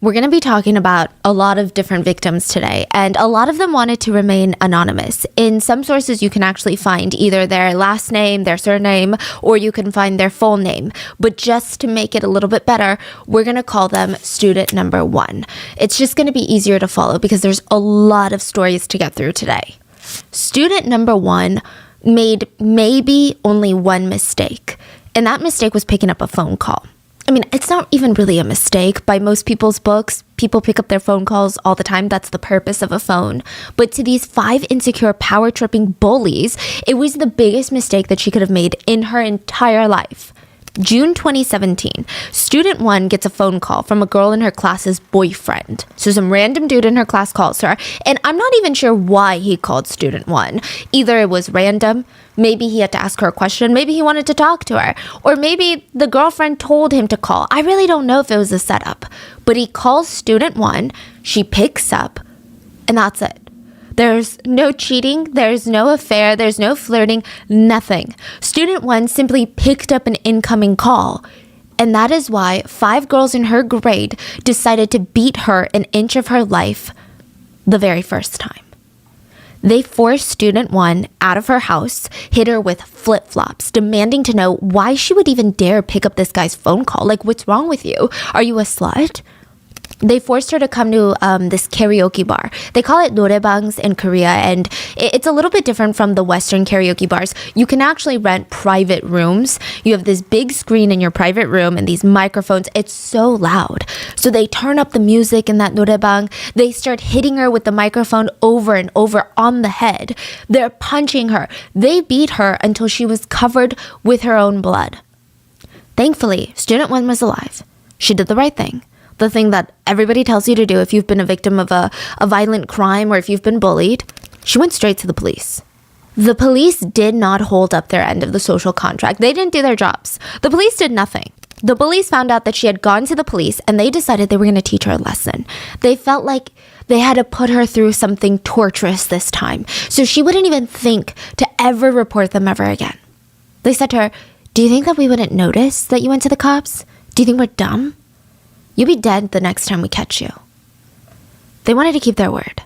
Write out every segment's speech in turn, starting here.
We're going to be talking about a lot of different victims today, and a lot of them wanted to remain anonymous. In some sources, you can actually find either their last name, their surname, or you can find their full name. But just to make it a little bit better, we're going to call them student number one. It's just going to be easier to follow because there's a lot of stories to get through today. Student number one made maybe only one mistake, and that mistake was picking up a phone call. I mean, it's not even really a mistake. By most people's books, people pick up their phone calls all the time. That's the purpose of a phone. But to these 5 insecure, power-tripping bullies, it was the biggest mistake that she could have made in her entire life. June 2017, student 1 gets a phone call from a girl in her class's boyfriend. So some random dude in her class calls her, and I'm not even sure why he called student 1. Either it was random, maybe he had to ask her a question, maybe he wanted to talk to her, or maybe the girlfriend told him to call. I really don't know if it was a setup, but he calls student 1, she picks up, and that's it. There's no cheating, there's no affair, there's no flirting, nothing. Student 1 simply picked up an incoming call. And that is why 5 girls in her grade decided to beat her an inch of her life the very first time. They forced student 1 out of her house, hit her with flip-flops, demanding to know why she would even dare pick up this guy's phone call. Like, what's wrong with you? Are you a slut? They forced her to come to this karaoke bar. They call it norebangs in Korea, and it's a little bit different from the Western karaoke bars. You can actually rent private rooms. You have this big screen in your private room and these microphones. It's so loud. So they turn up the music in that norebang. They start hitting her with the microphone over and over on the head. They're punching her. They beat her until she was covered with her own blood. Thankfully, student 1 was alive. She did the right thing. The thing that everybody tells you to do if you've been a victim of a violent crime or if you've been bullied. She went straight to the police. The police did not hold up their end of the social contract. They didn't do their jobs. The police did nothing. The bullies found out that she had gone to the police and they decided they were going to teach her a lesson. They felt like they had to put her through something torturous this time, so she wouldn't even think to ever report them ever again. They said to her, "Do you think that we wouldn't notice that you went to the cops? Do you think we're dumb? You'll be dead the next time we catch you." They wanted to keep their word.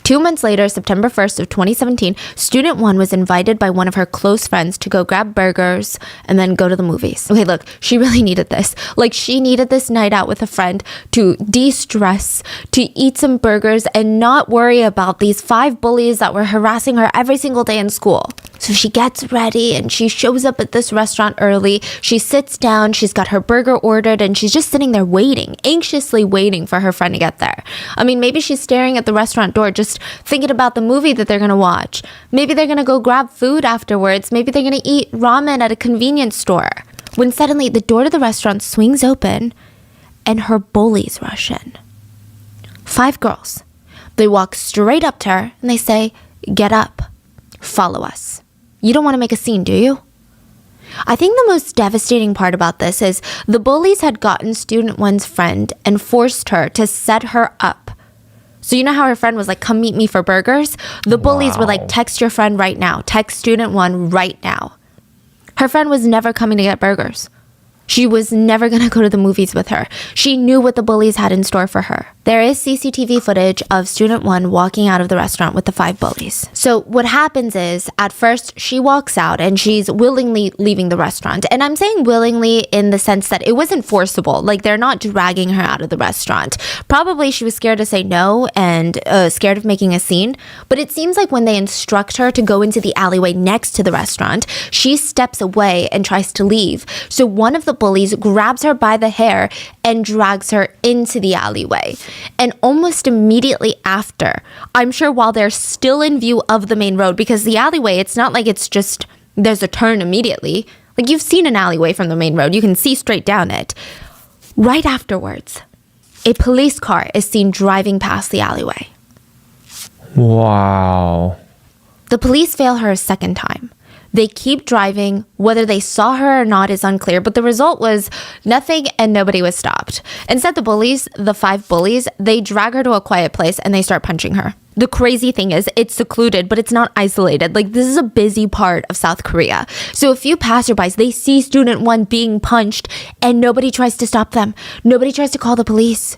2 months later, September 1st of 2017, student 1 was invited by one of her close friends to go grab burgers and then go to the movies. Okay, look, she really needed this. Like, she needed this night out with a friend to de-stress, to eat some burgers and not worry about these 5 bullies that were harassing her every single day in school. So she gets ready and she shows up at this restaurant early. She sits down, she's got her burger ordered, and she's just sitting there waiting, anxiously waiting for her friend to get there. I mean, maybe she's staring at the restaurant door just thinking about the movie that they're going to watch. Maybe they're going to go grab food afterwards. Maybe they're going to eat ramen at a convenience store. When suddenly the door to the restaurant swings open and her bullies rush in. 5 girls. They walk straight up to her and they say, "Get up. Follow us. You don't want to make a scene, do you?" I think the most devastating part about this is the bullies had gotten student 1's friend and forced her to set her up. So you know how her friend was like, "Come meet me for burgers"? The bullies were like, "Text your friend right now. Text student 1 right now." Her friend was never coming to get burgers. She was never going to go to the movies with her. She knew what the bullies had in store for her. There is CCTV footage of student 1 walking out of the restaurant with the 5 bullies. So what happens is, at first, she walks out and she's willingly leaving the restaurant. And I'm saying willingly in the sense that it wasn't forcible. Like, they're not dragging her out of the restaurant. Probably she was scared to say no and scared of making a scene. But it seems like when they instruct her to go into the alleyway next to the restaurant, she steps away and tries to leave. So one of the bullies grabs her by the hair and drags her into the alleyway. And almost immediately after, I'm sure while they're still in view of the main road, because the alleyway, it's not like it's just, there's a turn immediately. Like, you've seen an alleyway from the main road. You can see straight down it. Right afterwards, a police car is seen driving past the alleyway. Wow. The police fail her a second time. They keep driving. Whether they saw her or not is unclear, but the result was nothing and nobody was stopped. Instead, the bullies, the 5 bullies, they drag her to a quiet place and they start punching her. The crazy thing is, it's secluded, but it's not isolated. Like, this is a busy part of South Korea. So a few passerbys, they see student 1 being punched and nobody tries to stop them. Nobody tries to call the police.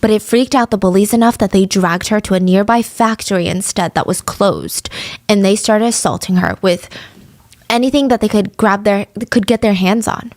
But it freaked out the bullies enough that they dragged her to a nearby factory instead that was closed. And they started assaulting her with anything that they could get their hands on.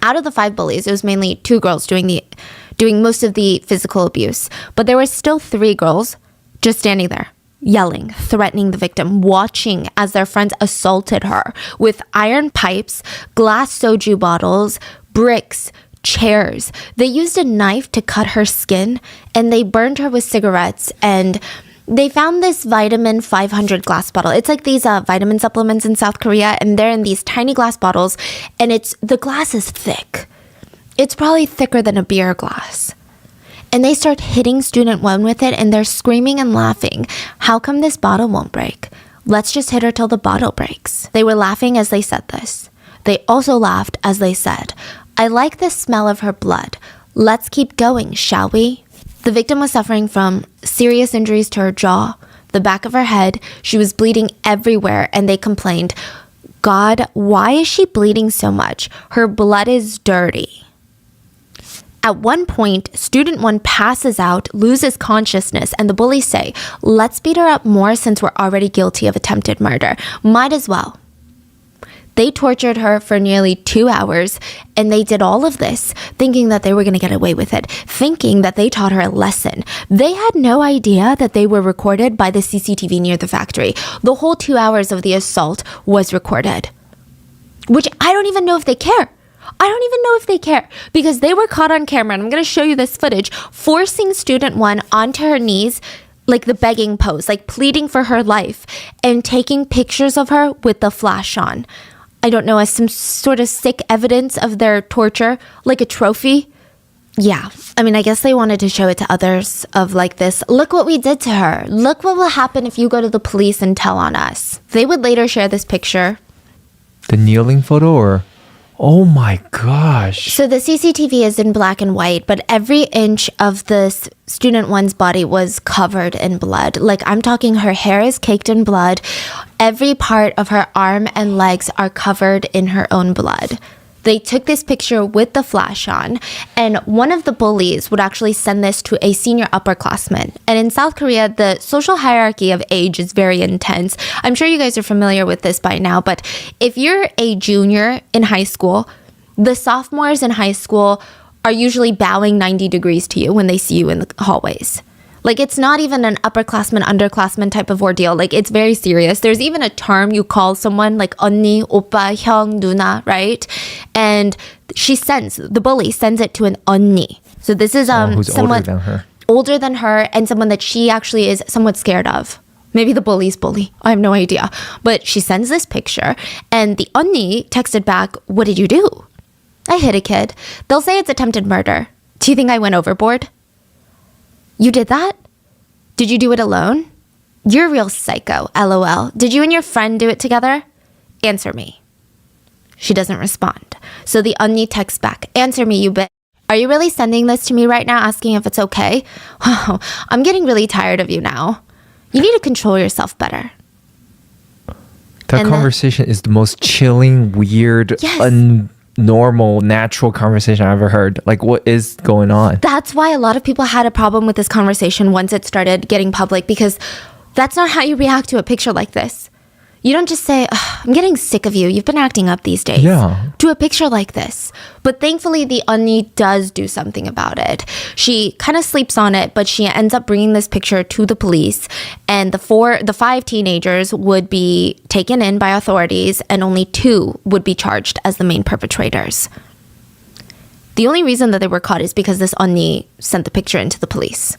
Out of the 5 bullies, it was mainly 2 girls doing most of the physical abuse. But there were still 3 girls just standing there, yelling, threatening the victim, watching as their friends assaulted her with iron pipes, glass soju bottles, bricks, chairs. They used a knife to cut her skin, and they burned her with cigarettes, and they found this vitamin 500 glass bottle. It's like these vitamin supplements in South Korea, and they're in these tiny glass bottles, and the glass is thick. It's probably thicker than a beer glass. And they start hitting student 1 with it, and they're screaming and laughing. How come this bottle won't break? Let's just hit her till the bottle breaks. They were laughing as they said this. They also laughed as they said, I like the smell of her blood. Let's keep going, shall we? The victim was suffering from serious injuries to her jaw, the back of her head. She was bleeding everywhere, and they complained, God, why is she bleeding so much? Her blood is dirty. At one point, student 1 passes out, loses consciousness, and the bullies say, let's beat her up more since we're already guilty of attempted murder. Might as well. They tortured her for nearly 2 hours, and they did all of this thinking that they were going to get away with it, thinking that they taught her a lesson. They had no idea that they were recorded by the CCTV near the factory. The whole 2 hours of the assault was recorded, which I don't even know if they care. Because they were caught on camera, and I'm going to show you this footage, forcing student 1 onto her knees, like the begging pose, like pleading for her life, and taking pictures of her with the flash on. I don't know, as some sort of sick evidence of their torture, like a trophy. Yeah, I mean, I guess they wanted to show it to others of like this, look what we did to her. Look what will happen if you go to the police and tell on us. They would later share this picture. The kneeling photo or... Oh my gosh. So the CCTV is in black and white, but every inch of this student 1's body was covered in blood. Like, I'm talking her hair is caked in blood. Every part of her arm and legs are covered in her own blood. They took this picture with the flash on, and one of the bullies would actually send this to a senior upperclassman. And in South Korea, the social hierarchy of age is very intense. I'm sure you guys are familiar with this by now, but if you're a junior in high school, the sophomores in high school are usually bowing 90 degrees to you when they see you in the hallways. Like, it's not even an upperclassman, underclassman type of ordeal. Like, it's very serious. There's even a term you call someone like 언니, 오빠, 형, 누나, right? And the bully sends it to an 언니. So this is who's someone older than her, and someone that she actually is somewhat scared of. Maybe the bully's bully. I have no idea. But she sends this picture, and the 언니 texted back, what did you do? I hit a kid. They'll say it's attempted murder. Do you think I went overboard? You did that? Did you do it alone? You're a real psycho, LOL. Did you and your friend do it together? Answer me. She doesn't respond. So the 언니 texts back, answer me, you bitch. Are you really sending this to me right now, asking if it's okay? Oh, I'm getting really tired of you now. You need to control yourself better. That conversation is the most chilling, weird, normal, natural conversation I've ever heard. Like, what is going on? That's why a lot of people had a problem with this conversation once it started getting public, because that's not how you react to a picture like this. You don't just say, I'm getting sick of you. You've been acting up these days. Yeah. To a picture like this. But thankfully, the 언니 does do something about it. She kind of sleeps on it, but she ends up bringing this picture to the police. And the 5 teenagers would be taken in by authorities, and only 2 would be charged as the main perpetrators. The only reason that they were caught is because this 언니 sent the picture into the police.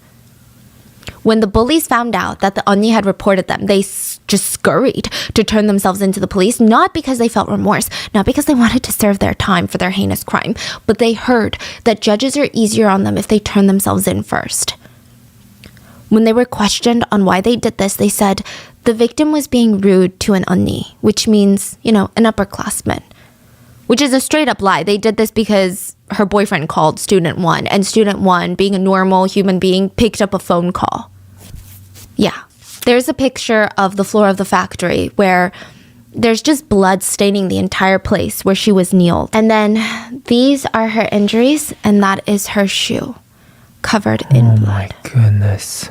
When the bullies found out that the 언니 had reported them, they just scurried to turn themselves into the police, not because they felt remorse, not because they wanted to serve their time for their heinous crime, but they heard that judges are easier on them if they turn themselves in first. When they were questioned on why they did this, they said the victim was being rude to an 언니, which means, an upperclassman, which is a straight up lie. They did this because her boyfriend called student 1, and student 1, being a normal human being, picked up a phone call. Yeah. There's a picture of the floor of the factory where there's just blood staining the entire place where she was kneeled. And then these are her injuries, and that is her shoe. covered in blood. Oh my goodness.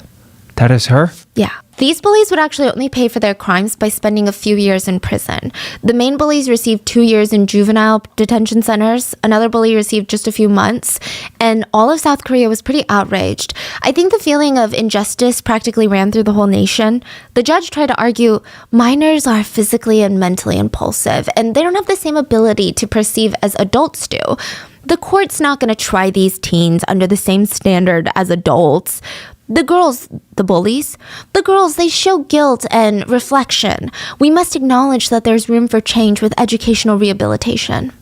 That is her? Yeah. These bullies would actually only pay for their crimes by spending a few years in prison. The main bullies received 2 years in juvenile detention centers. Another bully received just a few months. And all of South Korea was pretty outraged. I think the feeling of injustice practically ran through the whole nation. The judge tried to argue minors are physically and mentally impulsive, and they don't have the same ability to perceive as adults do. The court's not going to try these teens under the same standard as adults. The girls, the bullies, they show guilt and reflection. We must acknowledge that there's room for change with educational rehabilitation.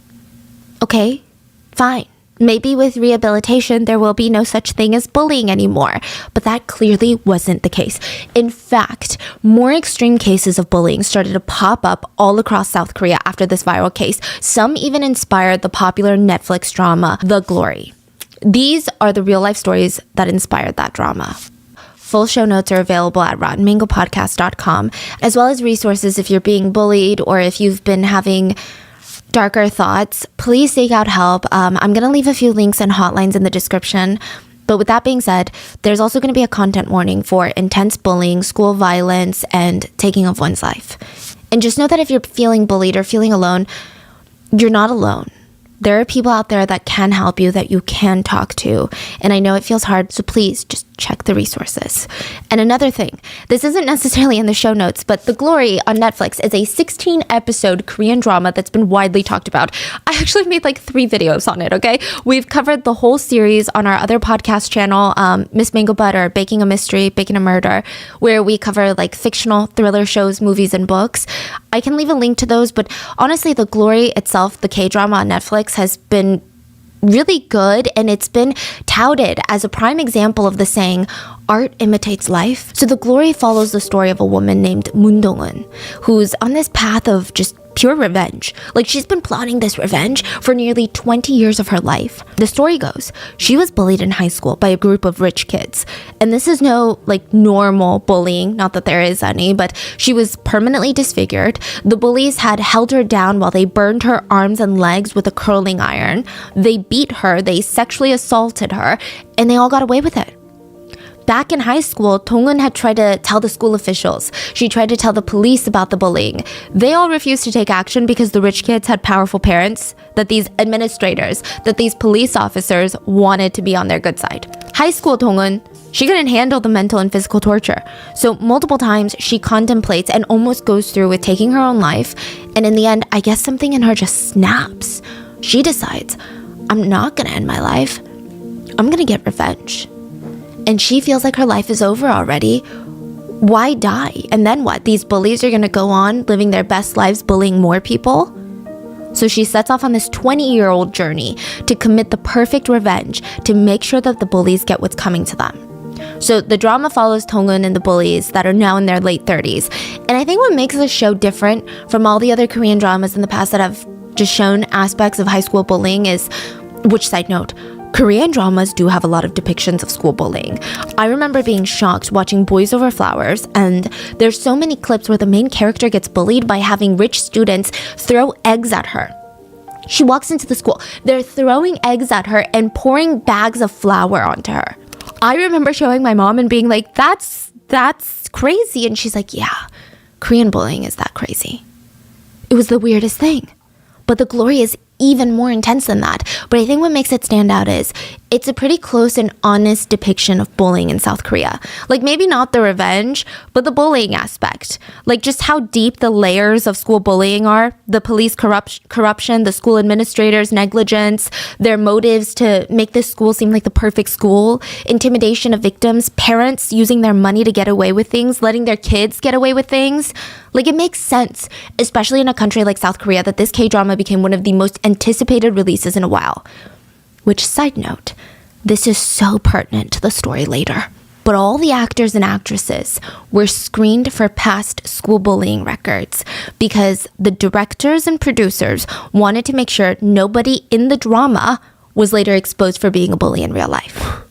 Okay, fine. Maybe with rehabilitation, there will be no such thing as bullying anymore. But that clearly wasn't the case. In fact, more extreme cases of bullying started to pop up all across South Korea after this viral case. Some even inspired the popular Netflix drama, The Glory. These are the real-life stories that inspired that drama. Full show notes are available at rottenmangopodcast.com, as well as resources if you're being bullied or if you've been having darker thoughts. Please seek out help. I'm going to leave a few links and hotlines in the description. But with that being said, there's also going to be a content warning for intense bullying, school violence, and taking of one's life. And just know that if you're feeling bullied or feeling alone, you're not alone. There are people out there that can help you, that you can talk to. And I know it feels hard, so please just check the resources. And another thing, this isn't necessarily in the show notes, but The Glory on Netflix is a 16-episode Korean drama that's been widely talked about. I actually made like 3 videos on it, okay? We've covered the whole series on our other podcast channel, Miss Mango Butter, Baking a Mystery, Baking a Murder, where we cover like fictional thriller shows, movies, and books. I can leave a link to those, but honestly, The Glory itself, the K-drama on Netflix, has been really good, and it's been touted as a prime example of the saying, art imitates life. So The Glory follows the story of a woman named Moon Dong-eun, who's on this path of just pure revenge. Like, she's been plotting this revenge for nearly 20 years of her life. The story goes, she was bullied in high school by a group of rich kids. And this is no, like, normal bullying, not that there is any, but she was permanently disfigured. The bullies had held her down while they burned her arms and legs with a curling iron. They beat her, they sexually assaulted her, and they all got away with it. Back in high school, Dong-eun had tried to tell the school officials. She tried to tell the police about the bullying. They all refused to take action because the rich kids had powerful parents, that these administrators, that these police officers wanted to be on their good side. High school Dong-eun, she couldn't handle the mental and physical torture. So multiple times she contemplates and almost goes through with taking her own life. And in the end, I guess something in her just snaps. She decides, I'm not gonna end my life. I'm gonna get revenge. And she feels like her life is over already. Why die? And then what? These bullies are gonna go on living their best lives bullying more people? So she sets off on this 20-year-old journey to commit the perfect revenge to make sure that the bullies get what's coming to them. So the drama follows Dong-eun and the bullies that are now in their late 30s. And I think what makes this show different from all the other Korean dramas in the past that have just shown aspects of high school bullying is, which side note, Korean dramas do have a lot of depictions of school bullying. I remember being shocked watching Boys Over Flowers, and there's so many clips where the main character gets bullied by having rich students throw eggs at her. She walks into the school, they're throwing eggs at her and pouring bags of flour onto her. I remember showing my mom and being like, that's crazy. And she's like, yeah, Korean bullying is that crazy. It was the weirdest thing. But The Glory is even more intense than that. But I think what makes it stand out is it's a pretty close and honest depiction of bullying in South Korea. Like, maybe not the revenge, but the bullying aspect. Like, just how deep the layers of school bullying are. The police corruption, the school administrators' negligence, their motives to make this school seem like the perfect school, intimidation of victims, parents using their money to get away with things, letting their kids get away with things. Like, it makes sense, especially in a country like South Korea, that this K-drama became one of the most anticipated releases in a while. Which, side note, this is so pertinent to the story later. But all the actors and actresses were screened for past school bullying records because the directors and producers wanted to make sure nobody in the drama was later exposed for being a bully in real life.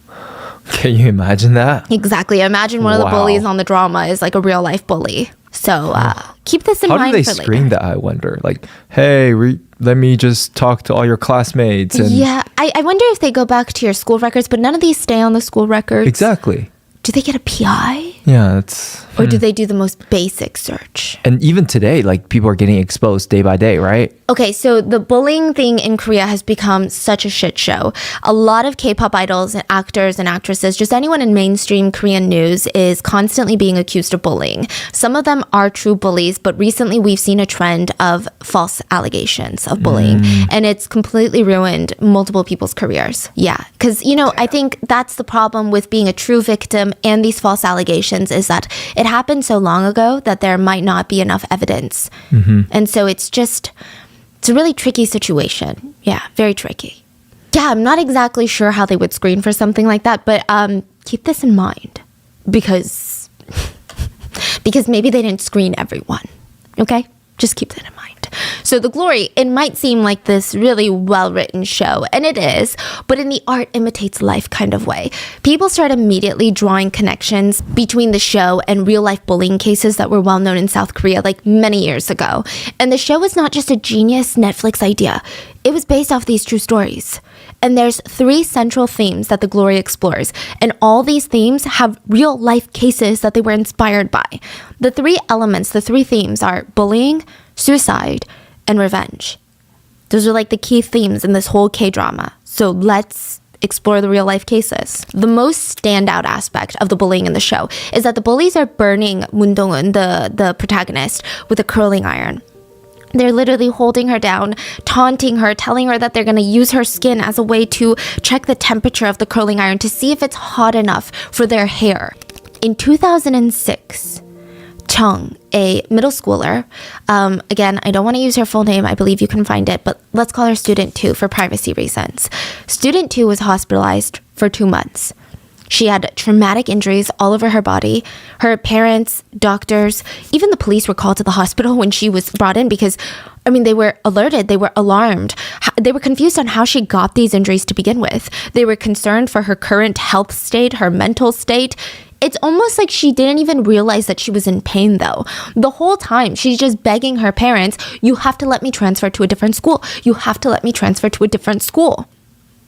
Can you imagine that? Exactly. Imagine one of the bullies on the drama is like a real life bully. So keep this in How mind do they for screen later. that, I wonder? Like, hey, let me just talk to all your classmates. And Yeah, I wonder if they go back to your school records, but none of these stay on the school records. Exactly. Do they get a PI? Yeah, it's... Or do they do the most basic search? And even today, like, people are getting exposed day by day, right? Okay, so the bullying thing in Korea has become such a shit show. A lot of K-pop idols and actors and actresses, just anyone in mainstream Korean news is constantly being accused of bullying. Some of them are true bullies, but recently we've seen a trend of false allegations of bullying. And it's completely ruined multiple people's careers. Yeah, because, I think that's the problem with being a true victim and these false allegations is that it happened so long ago that there might not be enough evidence. And so it's a really tricky situation. Yeah, very tricky. Yeah, I'm not exactly sure how they would screen for something like that, but keep this in mind because maybe they didn't screen everyone. Okay? Just keep that in mind. So The Glory, it might seem like this really well-written show, and it is, but in the art imitates life kind of way. People start immediately drawing connections between the show and real-life bullying cases that were well-known in South Korea like many years ago. And the show is not just a genius Netflix idea. It was based off these true stories. And there's 3 central themes that The Glory explores. And all these themes have real life cases that they were inspired by. The 3 elements, the 3 themes are bullying, suicide, and revenge. Those are like the key themes in this whole K-drama. So let's explore the real life cases. The most standout aspect of the bullying in the show is that the bullies are burning Moon Dong-eun, the protagonist, with a curling iron. They're literally holding her down, taunting her, telling her that they're going to use her skin as a way to check the temperature of the curling iron to see if it's hot enough for their hair. In 2006, Chung, a middle schooler, again, I don't want to use her full name, I believe you can find it, but let's call her Student 2 for privacy reasons. Student 2 was hospitalized for 2 months. She had traumatic injuries all over her body. Her parents, doctors, even the police were called to the hospital when she was brought in because, they were alerted, they were alarmed. They were confused on how she got these injuries to begin with. They were concerned for her current health state, her mental state. It's almost like she didn't even realize that she was in pain, though. The whole time, she's just begging her parents, you have to let me transfer to a different school. You have to let me transfer to a different school.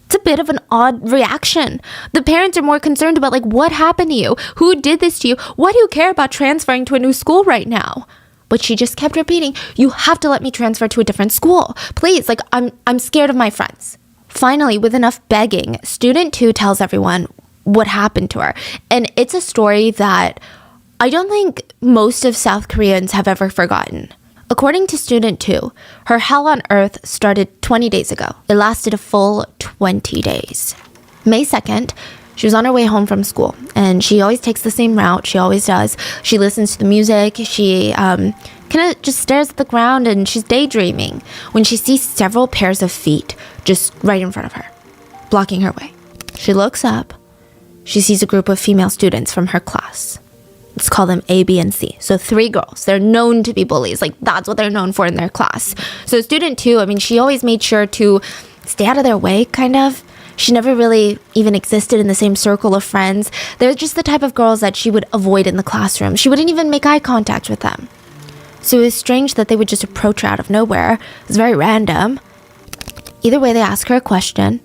It's a bit of an odd reaction. The parents are more concerned about, what happened to you? Who did this to you? Why do you care about transferring to a new school right now? But she just kept repeating, you have to let me transfer to a different school. Please, I'm scared of my friends. Finally, with enough begging, Student 2 tells everyone what happened to her. And it's a story that I don't think most of South Koreans have ever forgotten. According to Student 2, her hell on earth started 20 days ago. It lasted a full 20 days. May 2nd, she was on her way home from school, and she always takes the same route. She always does. She listens to the music. She kind of just stares at the ground, and she's daydreaming when she sees several pairs of feet just right in front of her, blocking her way. She looks up. She sees a group of female students from her class. Let's call them A, B, and C. So 3 girls. They're known to be bullies. That's what they're known for in their class. So Student 2, she always made sure to stay out of their way, kind of. She never really even existed in the same circle of friends. They're just the type of girls that she would avoid in the classroom. She wouldn't even make eye contact with them. So it was strange that they would just approach her out of nowhere. It was very random. Either way, they asked her a question.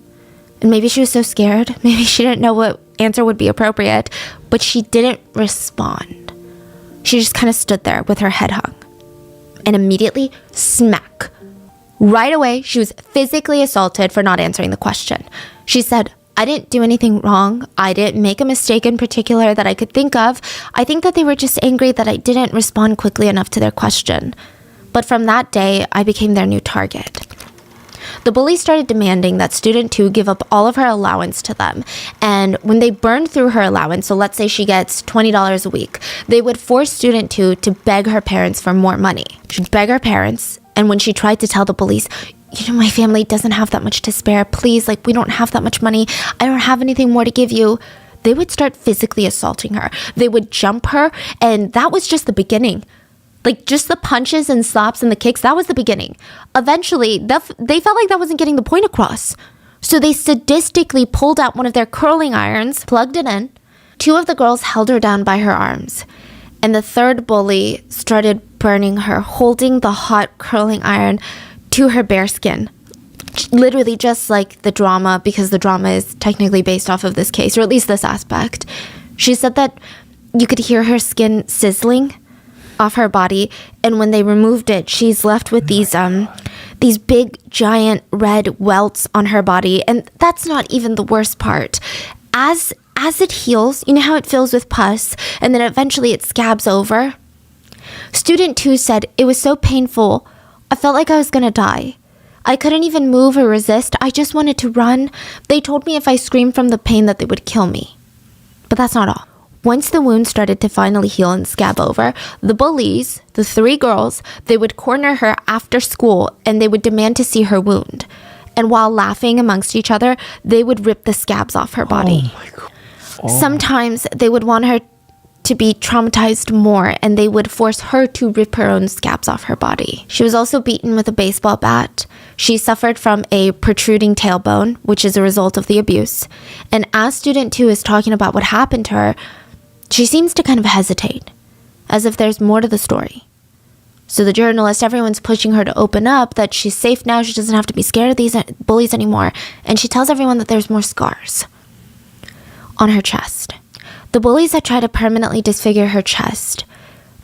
And maybe she was so scared. Maybe she didn't know what answer would be appropriate. But she didn't respond. She just kind of stood there with her head hung. And immediately, smack. Right away, she was physically assaulted for not answering the question. She said, I didn't do anything wrong. I didn't make a mistake in particular that I could think of. I think that they were just angry that I didn't respond quickly enough to their question. But from that day, I became their new target. The bullies started demanding that Student 2 give up all of her allowance to them. And when they burned through her allowance, so let's say she gets $20 a week, they would force Student 2 to beg her parents for more money. She'd beg her parents, and when she tried to tell the police, my family doesn't have that much to spare, please, we don't have that much money, I don't have anything more to give you, they would start physically assaulting her. They would jump her, and that was just the beginning. Just the punches and slaps and the kicks, that was the beginning. Eventually, they felt like that wasn't getting the point across. So they sadistically pulled out one of their curling irons, plugged it in. 2 of the girls held her down by her arms. And the 3rd bully started burning her, holding the hot curling iron to her bare skin. Literally just like the drama, because the drama is technically based off of this case, or at least this aspect. She said that you could hear her skin sizzling off her body, and when they removed it, she's left with these big giant red welts on her body. And that's not even the worst part. As it heals, you know how it fills with pus and then eventually it scabs over? Student 2 said, it was so painful, I felt like I was gonna die. I couldn't even move or resist. I just wanted to run. They told me if I screamed from the pain that they would kill me. But that's not all. Once the wound started to finally heal and scab over, the bullies, the 3 girls, they would corner her after school and they would demand to see her wound. And while laughing amongst each other, they would rip the scabs off her body. Oh my God. Oh. Sometimes they would want her to be traumatized more, and they would force her to rip her own scabs off her body. She was also beaten with a baseball bat. She suffered from a protruding tailbone, which is a result of the abuse. And as student 2 is talking about what happened to her, she seems to kind of hesitate, as if there's more to the story. So the journalist, everyone's pushing her to open up, that she's safe now, she doesn't have to be scared of these bullies anymore. And she tells everyone that there's more scars on her chest. The bullies had tried to permanently disfigure her chest.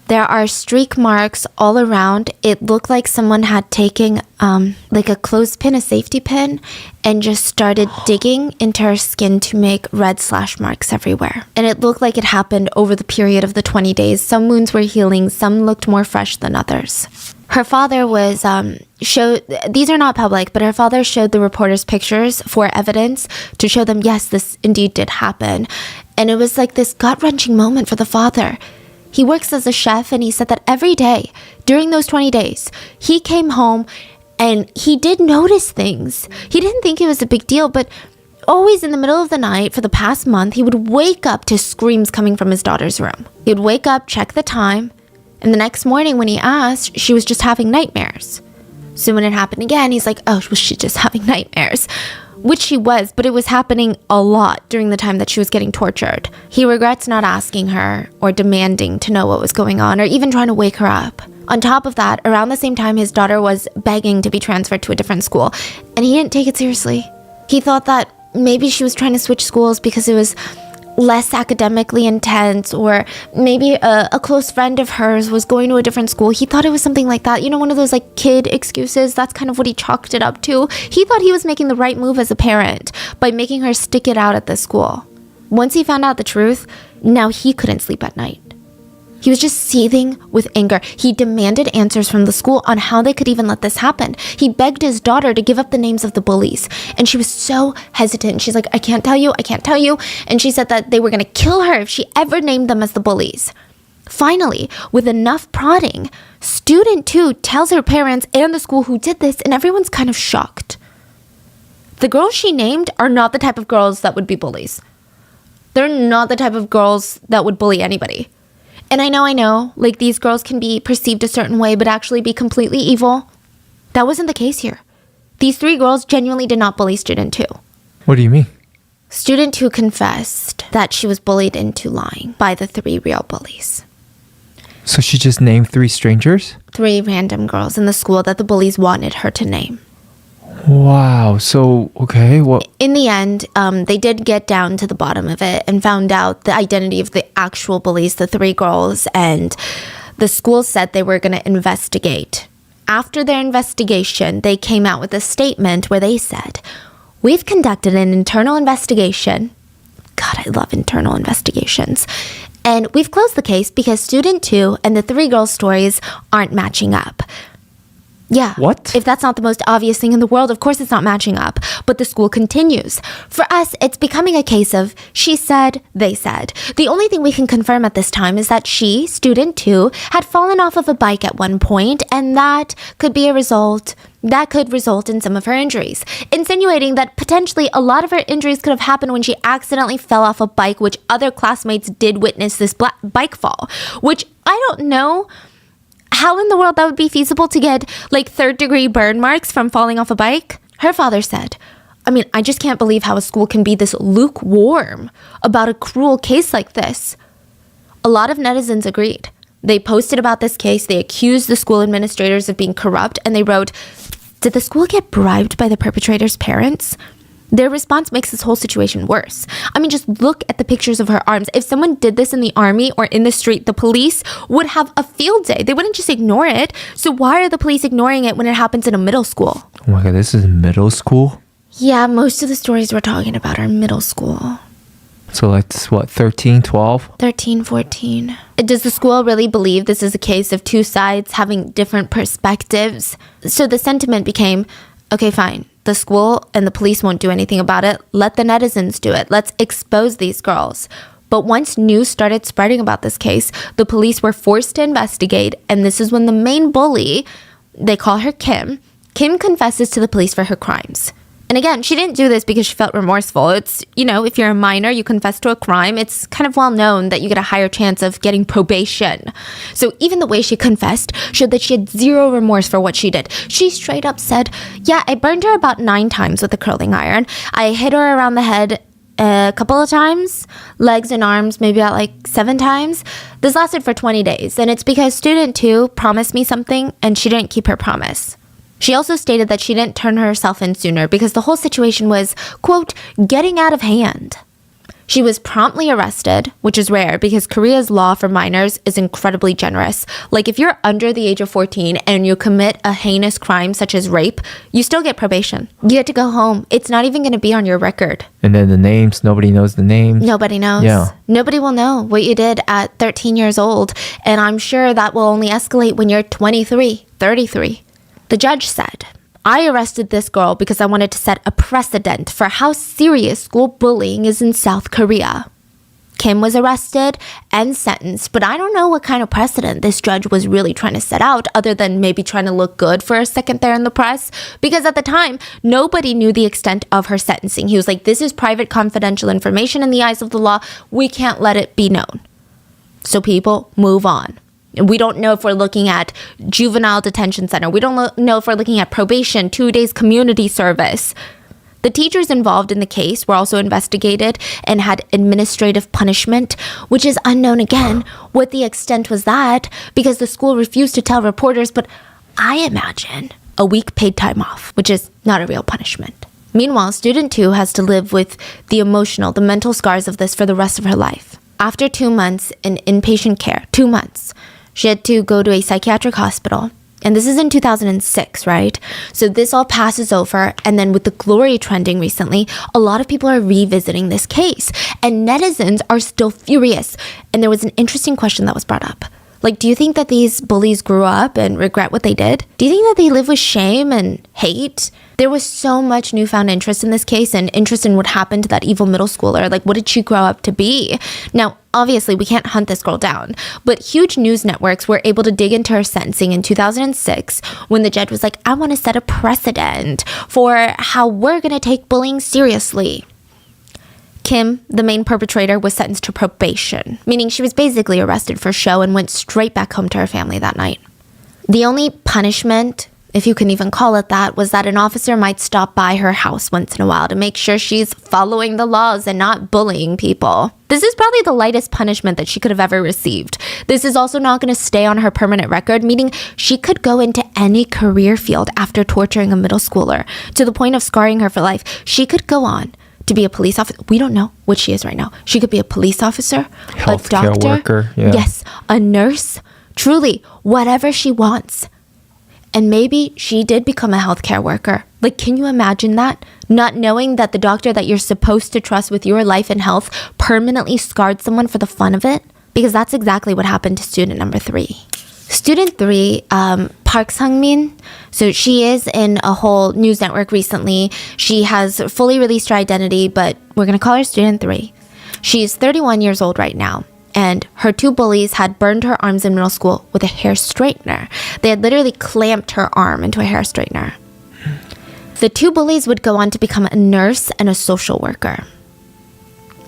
There are streak marks all around. It looked like someone had taken like a clothespin, a safety pin, and just started digging into her skin to make red slash marks everywhere. And it looked like it happened over the period of the 20 days. Some wounds were healing, some looked more fresh than others. Her father was these are not public, but her father showed the reporters pictures for evidence to show them, yes, this indeed did happen. And it was like this gut-wrenching moment for the father. He works as a chef, and he said that every day during those 20 days, he came home and he did notice things. He didn't think it was a big deal, but always in the middle of the night for the past month, he would wake up to screams coming from his daughter's room. He would wake up, check the time, and the next morning when he asked, she was just having nightmares. So when it happened again, he's like, oh, was she just having nightmares? Which she was, but it was happening a lot during the time that she was getting tortured. He regrets not asking her or demanding to know what was going on or even trying to wake her up. On top of that, around the same time, his daughter was begging to be transferred to a different school, and he didn't take it seriously. He thought that maybe she was trying to switch schools because it was less academically intense, or maybe a close friend of hers was going to a different school. He thought it was something like that. You know, one of those like kid excuses. That's kind of what he chalked it up to. He thought he was making the right move as a parent by making her stick it out at this school. Once he found out the truth, now he couldn't sleep at night. He was just seething with anger. He demanded answers from the school on how they could even let this happen. He begged his daughter to give up the names of the bullies, and she was so hesitant. She's like, I can't tell you. And she said that they were going to kill her if she ever named them as the bullies. Finally, with enough prodding, student 2 tells her parents and the school who did this, and everyone's kind of shocked. The girls she named are not the type of girls that would be bullies. They're not the type of girls that would bully anybody. And I know, like these girls can be perceived a certain way, but actually be completely evil. That wasn't the case here. These 3 girls genuinely did not bully student 2. What do you mean? Student 2 confessed that she was bullied into lying by the 3 real bullies. So she just named 3 strangers? 3 random girls in the school that the bullies wanted her to name. Wow. So, okay. Well, in the end, they did get down to the bottom of it and found out the identity of the actual bullies, the 3 girls, and the school said they were going to investigate. After their investigation, they came out with a statement where they said, we've conducted an internal investigation. God, I love internal investigations. And we've closed the case because student 2 and the 3 girls' stories aren't matching up. Yeah. What? If that's not the most obvious thing in the world, of course it's not matching up. But the school continues. For us, it's becoming a case of she said, they said. The only thing we can confirm at this time is that she, student 2, had fallen off of a bike at one point, and that could result in some of her injuries, insinuating that potentially a lot of her injuries could have happened when she accidentally fell off a bike, which other classmates did witness this bike fall, which I don't know how in the world that would be feasible to get like 3rd-degree burn marks from falling off a bike. Her father said, I just can't believe how a school can be this lukewarm about a cruel case like this. A lot of netizens agreed. They posted about this case. They accused the school administrators of being corrupt. And they wrote, did the school get bribed by the perpetrator's parents? Their response makes this whole situation worse. I mean, just look at the pictures of her arms. If someone did this in the army or in the street, the police would have a field day. They wouldn't just ignore it. So why are the police ignoring it when it happens in a middle school? Oh my God, this is middle school? Yeah, most of the stories we're talking about are middle school. So that's what, 13, 12? 13, 14. Does the school really believe this is a case of two sides having different perspectives? So the sentiment became, okay, fine. The school and the police won't do anything about it. Let the netizens do it. Let's expose these girls. But once news started spreading about this case, the police were forced to investigate. And this is when the main bully, they call her Kim confesses to the police for her crimes. And again, she didn't do this because she felt remorseful. It's, if you're a minor, you confess to a crime, it's kind of well known that you get a higher chance of getting probation. So even the way she confessed showed that she had zero remorse for what she did. She straight up said, yeah, I burned her about 9 times with a curling iron. I hit her around the head a couple of times, legs and arms maybe about like 7 times. This lasted for 20 days. And it's because student 2 promised me something and she didn't keep her promise. She also stated that she didn't turn herself in sooner because the whole situation was, quote, getting out of hand. She was promptly arrested, which is rare because Korea's law for minors is incredibly generous. Like if you're under the age of 14 and you commit a heinous crime such as rape, you still get probation. You get to go home. It's not even going to be on your record. And then the names, nobody knows the names. Nobody knows. Yeah. Nobody will know what you did at 13 years old. And I'm sure that will only escalate when you're 23, 33. The judge said, I arrested this girl because I wanted to set a precedent for how serious school bullying is in South Korea. Kim was arrested and sentenced, but I don't know what kind of precedent this judge was really trying to set out other than maybe trying to look good for a second there in the press. Because at the time, nobody knew the extent of her sentencing. He was like, this is private confidential information in the eyes of the law. We can't let it be known. So people move on. We don't know if we're looking at juvenile detention center. We don't know if we're looking at probation, 2 days community service. The teachers involved in the case were also investigated and had administrative punishment, which is unknown again what the extent was that because the school refused to tell reporters, but I imagine a week paid time off, which is not a real punishment. Meanwhile, student 2 has to live with the mental scars of this for the rest of her life. After 2 months in inpatient care, 2 months, she had to go to a psychiatric hospital. And this is in 2006, right? So this all passes over. And then with the glory trending recently, a lot of people are revisiting this case. And netizens are still furious. And there was an interesting question that was brought up. Like, do you think that these bullies grew up and regret what they did? Do you think that they live with shame and hate? There was so much newfound interest in this case and interest in what happened to that evil middle schooler. Like, what did she grow up to be? Now, obviously, we can't hunt this girl down, but huge news networks were able to dig into her sentencing in 2006 when the judge was like, I want to set a precedent for how we're going to take bullying seriously. Kim, the main perpetrator, was sentenced to probation, meaning she was basically arrested for show and went straight back home to her family that night. The only punishment, if you can even call it that, was that an officer might stop by her house once in a while to make sure she's following the laws and not bullying people. This is probably the lightest punishment that she could have ever received. This is also not going to stay on her permanent record, meaning she could go into any career field after torturing a middle schooler to the point of scarring her for life. She could go on to be a police officer. We don't know what she is right now. She could be a police officer, a doctor, worker, yeah. Yes, a nurse, truly, whatever she wants. And maybe she did become a healthcare worker. Like, can you imagine that? Not knowing that the doctor that you're supposed to trust with your life and health permanently scarred someone for the fun of it? Because that's exactly what happened to student number 3. Student 3, Park Sang-min, so she is in a whole news network recently. She has fully released her identity, but we're going to call her Student 3. She's 31 years old right now. And her 2 bullies had burned her arms in middle school with a hair straightener. They had literally clamped her arm into a hair straightener. The 2 bullies would go on to become a nurse and a social worker.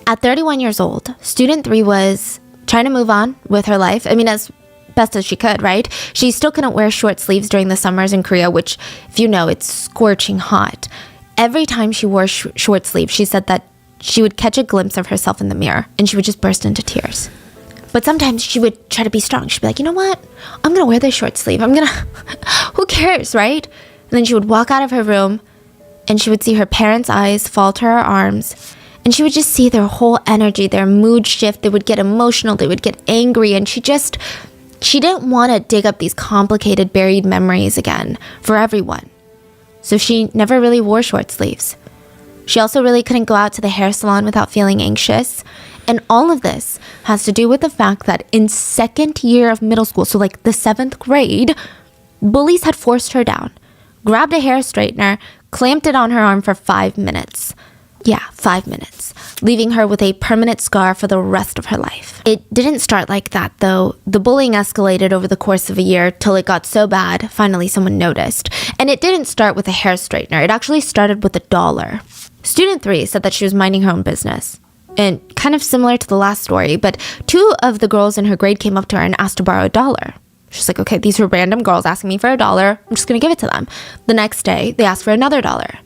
At 31 years old, Student 3 was trying to move on with her life. I mean, as best as she could, right? She still couldn't wear short sleeves during the summers in Korea, which, if you know, it's scorching hot. Every time she wore short sleeves, she said that she would catch a glimpse of herself in the mirror and she would just burst into tears. But sometimes she would try to be strong. She'd be like, you know what? I'm going to wear this short sleeve. Who cares, right? And then she would walk out of her room and she would see her parents' eyes fall to her arms. And she would just see their whole energy, their mood shift. They would get emotional. They would get angry. And she didn't want to dig up these complicated buried memories again for everyone. So she never really wore short sleeves. She also really couldn't go out to the hair salon without feeling anxious. And all of this has to do with the fact that in second year of middle school, so like the 7th grade, bullies had forced her down, grabbed a hair straightener, clamped it on her arm for 5 minutes. Yeah, 5 minutes, leaving her with a permanent scar for the rest of her life. It didn't start like that, though. The bullying escalated over the course of a year till it got so bad, finally someone noticed. And it didn't start with a hair straightener. It actually started with $1. Student 3 said that she was minding her own business. And kind of similar to the last story, but 2 of the girls in her grade came up to her and asked to borrow $1. She's like, okay, these were random girls asking me for $1. I'm just going to give it to them. The next day, they asked for another $1.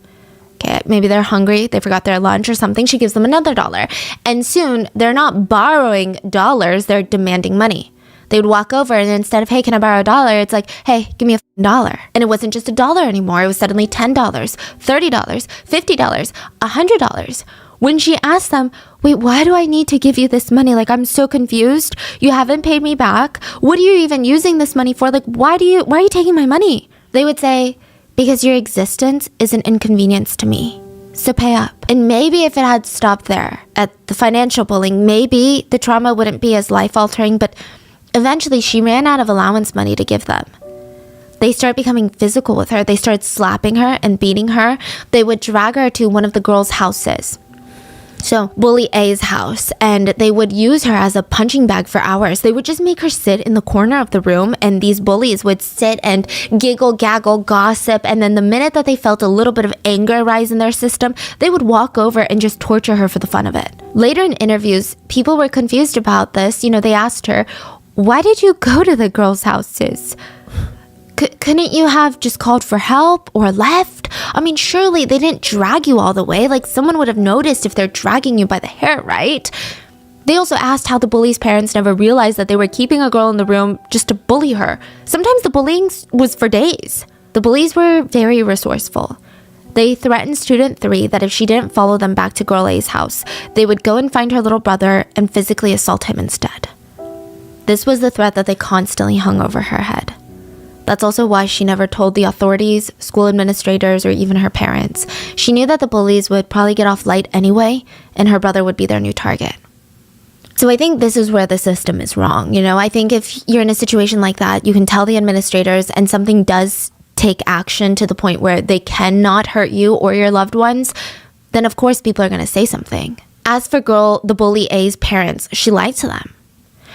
Okay, maybe they're hungry, they forgot their lunch or something. She gives them another $1. And soon, they're not borrowing dollars, they're demanding money. They would walk over and instead of, hey, can I borrow $1? It's like, hey, give me $1. And it wasn't just $1 anymore. It was suddenly $10, $30, $50, $100. When she asked them, wait, why do I need to give you this money? Like, I'm so confused. You haven't paid me back. What are you even using this money for? Like, why are you taking my money? They would say, because your existence is an inconvenience to me. So pay up. And maybe if it had stopped there at the financial bullying, maybe the trauma wouldn't be as life-altering, but eventually she ran out of allowance money to give them. They started becoming physical with her. They started slapping her and beating her. They would drag her to one of the girls' houses. So, Bully A's house, and they would use her as a punching bag for hours. They would just make her sit in the corner of the room, and these bullies would sit and giggle, gaggle, gossip, and then the minute that they felt a little bit of anger rise in their system, they would walk over and just torture her for the fun of it. Later in interviews, people were confused about this. They asked her, why did you go to the girls' houses? Couldn't you have just called for help or left? I mean, surely they didn't drag you all the way. Like, someone would have noticed if they're dragging you by the hair, right? They also asked how the bully's parents never realized that they were keeping a girl in the room just to bully her. Sometimes the bullying was for days. The bullies were very resourceful. They threatened student 3 that if she didn't follow them back to girl A's house, they would go and find her little brother and physically assault him instead. This was the threat that they constantly hung over her head. That's also why she never told the authorities, school administrators, or even her parents. She knew that the bullies would probably get off light anyway, and her brother would be their new target. So I think this is where the system is wrong. I think if you're in a situation like that, you can tell the administrators and something does take action to the point where they cannot hurt you or your loved ones, then of course people are going to say something. As for the bully A's parents, she lied to them.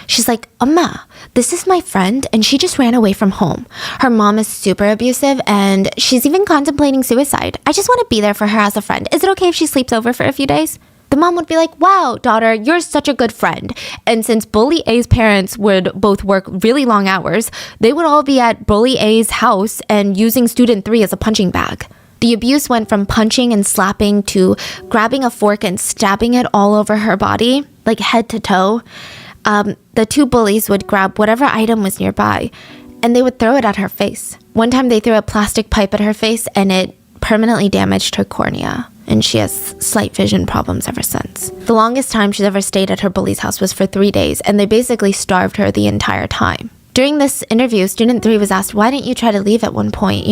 She's like, Amma, this is my friend and she just ran away from home. Her mom is super abusive and she's even contemplating suicide. I just want to be there for her as a friend. Is it okay if she sleeps over for a few days? The mom would be like, wow, daughter, you're such a good friend. And since Bully A's parents would both work really long hours, they would all be at Bully A's house and using student 3 as a punching bag. The abuse went from punching and slapping to grabbing a fork and stabbing it all over her body, like head to toe. The 2 bullies would grab whatever item was nearby and they would throw it at her face. One time they threw a plastic pipe at her face and it permanently damaged her cornea. And she has slight vision problems ever since. The longest time she's ever stayed at her bully's house was for 3 days, and they basically starved her the entire time. During this interview, student 3 was asked, why didn't you try to leave at one point,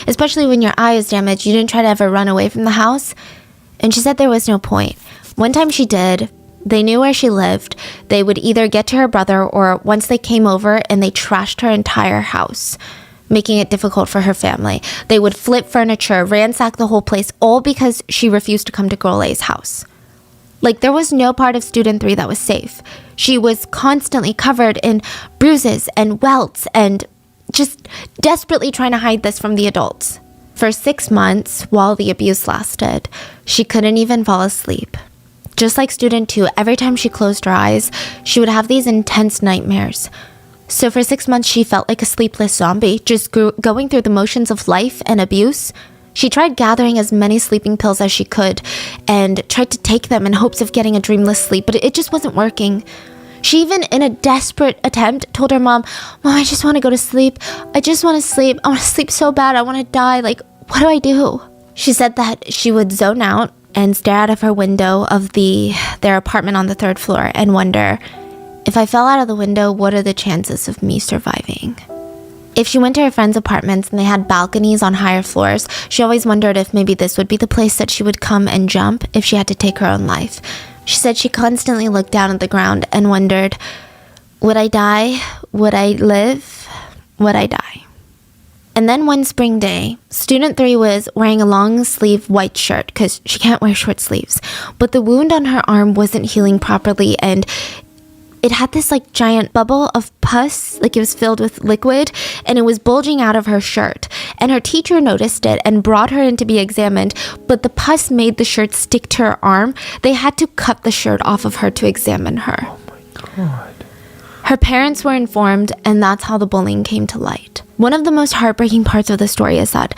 Especially when your eye is damaged, you didn't try to ever run away from the house? And she said there was no point. One time she did. They knew where she lived. They would either get to her brother or once they came over and they trashed her entire house, making it difficult for her family. They would flip furniture, ransack the whole place, all because she refused to come to Girl A's house. Like, there was no part of student 3 that was safe. She was constantly covered in bruises and welts and just desperately trying to hide this from the adults. For 6 months, while the abuse lasted, she couldn't even fall asleep. Just like student 2, every time she closed her eyes, she would have these intense nightmares. So for 6 months, she felt like a sleepless zombie, just going through the motions of life and abuse. She tried gathering as many sleeping pills as she could and tried to take them in hopes of getting a dreamless sleep, but it just wasn't working. She even, in a desperate attempt, told her mom, "Mom, I just want to go to sleep. I just want to sleep. I want to sleep so bad. I want to die. Like, what do I do?" She said that she would zone out and stare out of her window of their apartment on the 3rd floor and wonder, if I fell out of the window, what are the chances of me surviving? If she went to her friends' apartments and they had balconies on higher floors, she always wondered if maybe this would be the place that she would come and jump if she had to take her own life. She said she constantly looked down at the ground and wondered, would I die? Would I live? Would I die? And then one spring day, student 3 was wearing a long sleeve white shirt because she can't wear short sleeves. But the wound on her arm wasn't healing properly, and it had this like giant bubble of pus, like it was filled with liquid, and it was bulging out of her shirt. And her teacher noticed it and brought her in to be examined, but the pus made the shirt stick to her arm. They had to cut the shirt off of her to examine her. Oh my God. Her parents were informed, and that's how the bullying came to light. One of the most heartbreaking parts of the story is that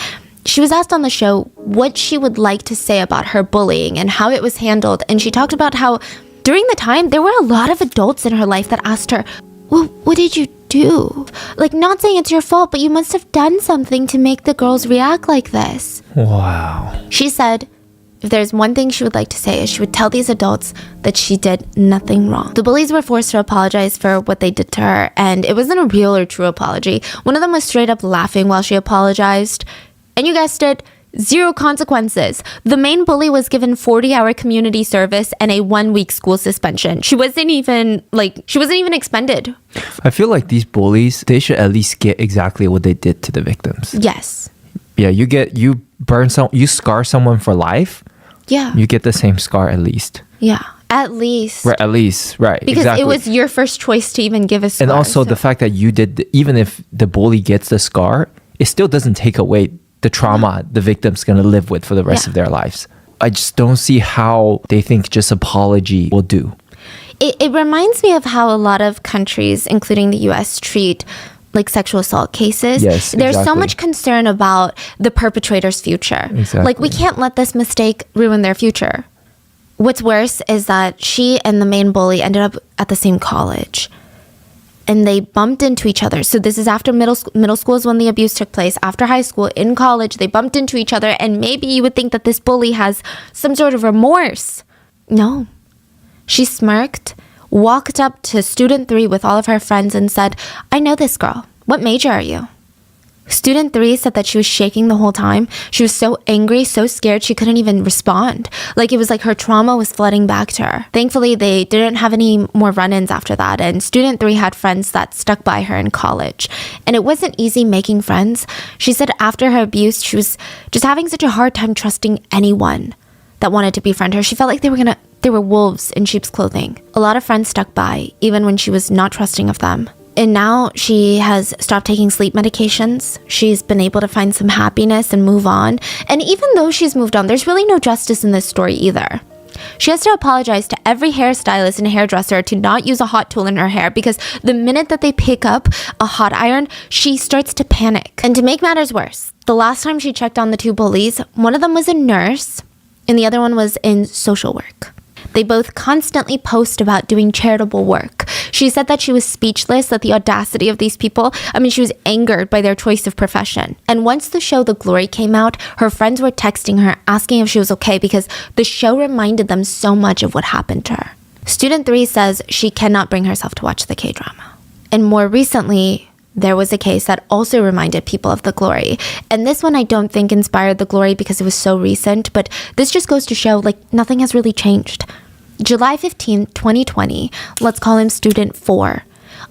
she was asked on the show what she would like to say about her bullying and how it was handled, and she talked about how during the time there were a lot of adults in her life that asked her, "Well, what did you do?" Like, not saying it's your fault, but you must have done something to make the girls react like this. Wow. She said if there's one thing she would like to say is she would tell these adults that she did nothing wrong. The bullies were forced to apologize for what they did to her, and it wasn't a real or true apology. One of them was straight up laughing while she apologized. And you guessed it, 0 consequences. The main bully was given 40-hour community service and a 1-week school suspension. She wasn't even expended. I feel like these bullies, they should at least get exactly what they did to the victims. Yes. Yeah, you scar someone for life. Yeah. You get the same scar at least. Yeah. At least. Right, at least, right. Because exactly. it was your first choice to even give a scar. And also the fact that you did, even if the bully gets the scar, it still doesn't take away the trauma the victim's going to live with for the rest of their lives. I just don't see how they think just apology will do. It reminds me of how a lot of countries, including the US, treat like sexual assault cases. Yes, There's so exactly. much concern about the perpetrator's future. Exactly. Like, we can't let this mistake ruin their future. What's worse is that she and the main bully ended up at the same college. And they bumped into each other. So this is after middle school is when the abuse took place. After high school, in college, they bumped into each other. And maybe you would think that this bully has some sort of remorse. No. She smirked, walked up to student 3 with all of her friends and said, "I know this girl. What major are you?" Student 3 said that she was shaking the whole time. She was so angry, so scared, she couldn't even respond. Like, it was like her trauma was flooding back to her. Thankfully, they didn't have any more run-ins after that, and student 3 had friends that stuck by her in college. And it wasn't easy making friends. She said after her abuse, she was just having such a hard time trusting anyone that wanted to befriend her. She felt like they were wolves in sheep's clothing. A lot of friends stuck by, even when she was not trusting of them. And now she has stopped taking sleep medications. She's been able to find some happiness and move on. And even though she's moved on, there's really no justice in this story either. She has to apologize to every hairstylist and hairdresser to not use a hot tool in her hair, because the minute that they pick up a hot iron, she starts to panic. And to make matters worse, the last time she checked on the 2 bullies, one of them was a nurse and the other one was in social work. They both constantly post about doing charitable work. She said that she was speechless at the audacity of these people. I mean, she was angered by their choice of profession. And once the show The Glory came out, her friends were texting her asking if she was okay, because the show reminded them so much of what happened to her. Student 3 says she cannot bring herself to watch the K-drama. And more recently, there was a case that also reminded people of The Glory. And this one I don't think inspired The Glory because it was so recent, but this just goes to show, like, nothing has really changed. July 15th, 2020, let's call him student 4.